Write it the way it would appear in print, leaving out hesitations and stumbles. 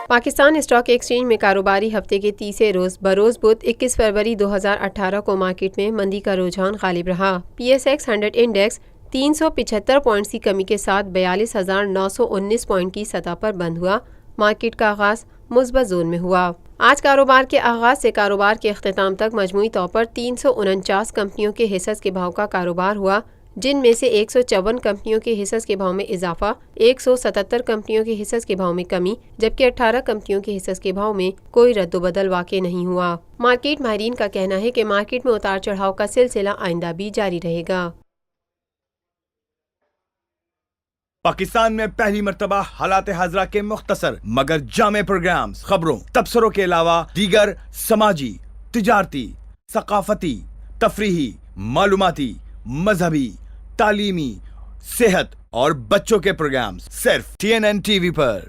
Pakistan stock exchange میں کاروباری ہفتے کے تیسرے روز بروز بدھ 21 فروری 2018 کو مارکیٹ میں مندی کا رجحان غالب رہا۔ P S x 100 index 375 points کی کمی کے ساتھ 42,919 پوائنٹ کی سطح پر بند ہوا۔ مارکیٹ کا آغاز مثبت زون میں ہوا۔ آج کاروبار کے آغاز سے کاروبار کے اختتام تک مجموعی طور پر 349 کمپنیوں کے حصص کے بھاؤ کا کاروبار ہوا، جن میں سے 154 کمپنیوں کے حصص کے بھاؤ میں اضافہ، 177 کمپنیوں کے حصص کے بھاؤ میں کمی، جبکہ 18 کمپنیوں کے حصص کے بھاؤ میں کوئی رد و بدل واقع نہیں ہوا۔ مارکیٹ ماہرین کا کہنا ہے کہ مارکیٹ میں اتار چڑھاؤ کا سلسلہ آئندہ بھی جاری رہے گا۔ پاکستان میں پہلی مرتبہ حالات حاضرہ کے مختصر مگر جامع پروگرامز، خبروں، تبصروں کے علاوہ دیگر سماجی، تجارتی، ثقافتی، تفریحی، معلوماتی، مذہبی، تعلیمی، صحت اور بچوں کے پروگرامز صرف TNN TV پر۔